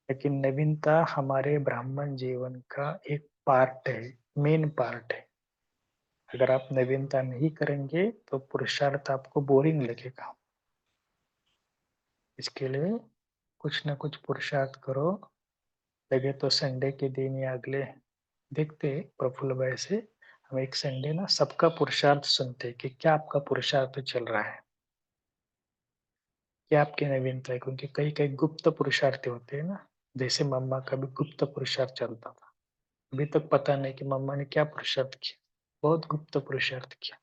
लेकिन नवीनता हमारे ब्राह्मण जीवन का एक पार्ट है, मेन पार्ट है। अगर आप नवीनता नहीं करेंगे तो पुरुषार्थ आपको बोरिंग लगेगा। इसके लिए कुछ ना कुछ पुरुषार्थ करो। लगे तो संडे के दिन या अगले देखते प्रफुल्ल भाई से हम एक संडे ना सबका पुरुषार्थ सुनते कि क्या आपका पुरुषार्थ चल रहा है, क्या आपकी नवीनता है। क्योंकि कई कई गुप्त पुरुषार्थी होते हैं ना, जैसे मम्मा का भी गुप्त पुरुषार्थ चलता था। अभी तक पता नहीं कि मम्मा ने क्या पुरुषार्थ किया, बहुत गुप्त पुरुषार्थ किया।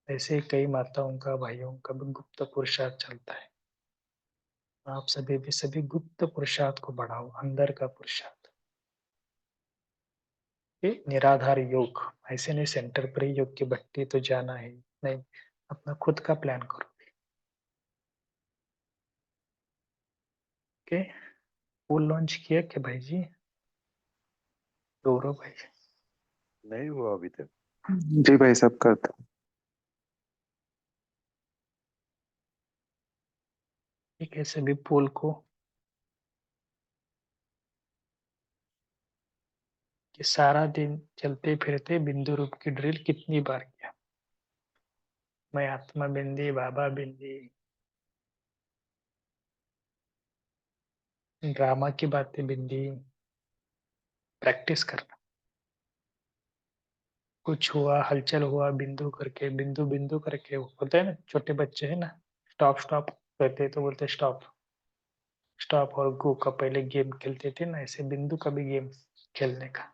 ऐसे ही कई माताओं का, भाइयों का भी गुप्त पुरुषार्थ चलता है। आप सभी भी सभी गुप्त पुरुषार्थ को बढ़ाओ, अंदर का पुरुषार्थ। ये निराधार योग, ऐसे नहीं सेंटर पर ही योग की भट्टी तो जाना है नहीं, अपना खुद का प्लान करो। ओके, फुल लॉन्च किया क्या भाई जी? गौरव भाई नहीं हुआ अभी तक। जी भाई साहब करता हूँ। ठीक है, सभी पोल को कि सारा दिन चलते फिरते बिंदु रूप की ड्रिल कितनी बार किया। मैं आत्मा बिंदी, बाबा बिंदी, ड्रामा की बातें बिंदी, प्रैक्टिस करना। कुछ हुआ, हलचल हुआ, बिंदु करके, बिंदु बिंदु करके होता है ना, छोटे बच्चे है ना, स्टॉप स्टॉप कहते तो बोलते स्टॉप स्टॉप और गो का पहले गेम खेलते थे ना, ऐसे बिंदु का भी गेम खेलने का।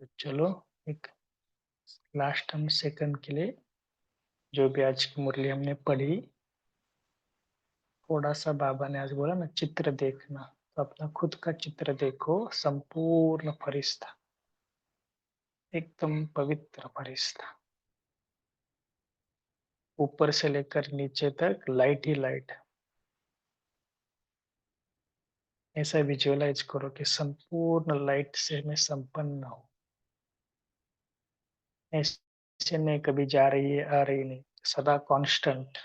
तो चलो एक लास्ट हम सेकंड के लिए जो भी आज की मुरली हमने पढ़ी, थोड़ा सा बाबा ने आज बोला ना चित्र देखना, तो अपना खुद का चित्र देखो, संपूर्ण फरिश्ता, एकदम पवित्र फरिश्ता, ऊपर से लेकर नीचे तक लाइट ही लाइट। ऐसा विजुअलाइज करो कि संपूर्ण लाइट से मैं संपन्न हूँ। ऐसे नहीं कभी जा रही है आ रही नहीं, सदा कांस्टेंट।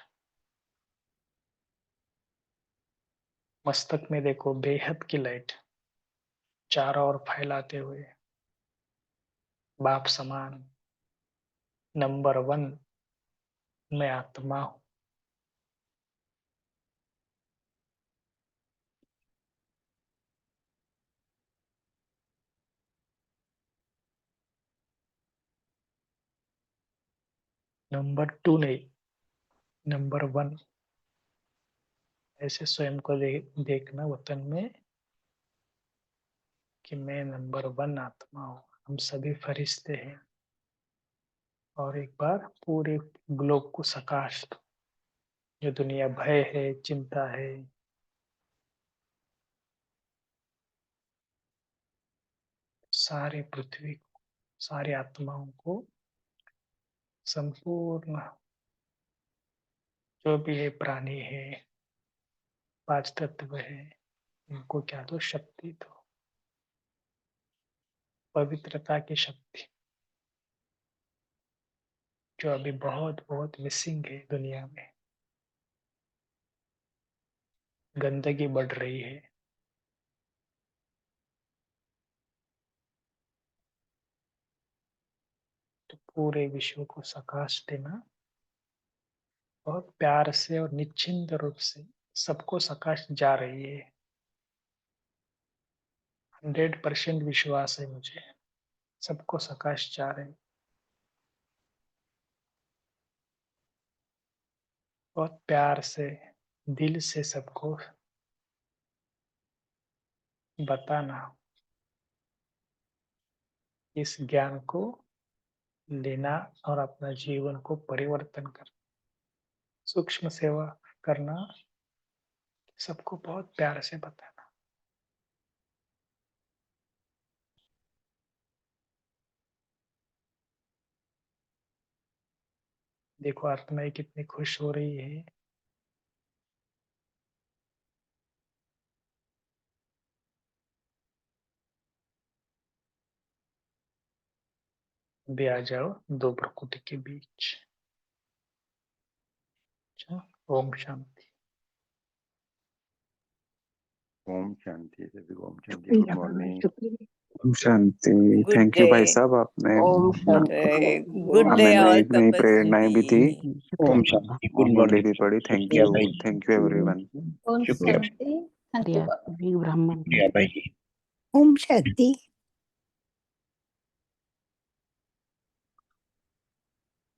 मस्तक में देखो बेहद की लाइट चारों ओर फैलाते हुए, बाप समान, नंबर 1 मैं आत्मा हूँ। नंबर 2 नहीं, नंबर 1। ऐसे स्वयं को देखना वतन में कि मैं नंबर 1 आत्मा हूँ, हम सभी फरिश्ते हैं। और एक बार पूरे ग्लोब को सकाश दो, जो दुनिया भय है, चिंता है, सारे पृथ्वी को, सारी आत्माओं को, संपूर्ण जो भी है, प्राणी है, 5 तत्व है, इनको क्या दो? शक्ति दो, पवित्रता की शक्ति, जो अभी बहुत बहुत मिसिंग है दुनिया में। गंदगी बढ़ रही है, तो पूरे विश्व को सकाश देना, बहुत प्यार से और निश्चिंत रूप से सबको सकाश जा रही है। 100% विश्वास है मुझे, सबको सकाश जा रहे हैं। बहुत प्यार से, दिल से सबको बताना, इस ज्ञान को लेना और अपना जीवन को परिवर्तन करना, सूक्ष्म सेवा करना, सबको बहुत प्यार से बताना। देखो आत्माएं कितनी खुश हो रही है। भी आ जाओ दो प्रकृति के बीच। अच्छा, ओम शांति। ओम शांति सभी को, ओम शांति। Good morning. ओम शांति। गुड थैंक यू भाई डे। साहब, आपने ओम गुड हमें डे ऑल नई नई प्रेरणाएं भी दी तपस्वी। ओम शांति। गुड और मुरली मॉर्निंग। भी पढ़ी। शुक्रिया भाई। Thank you everyone. ओम शुक्रिया शांति। थैंक यू बाबा। ब्राह्मण शुक्रिया भाई। ओम शांति।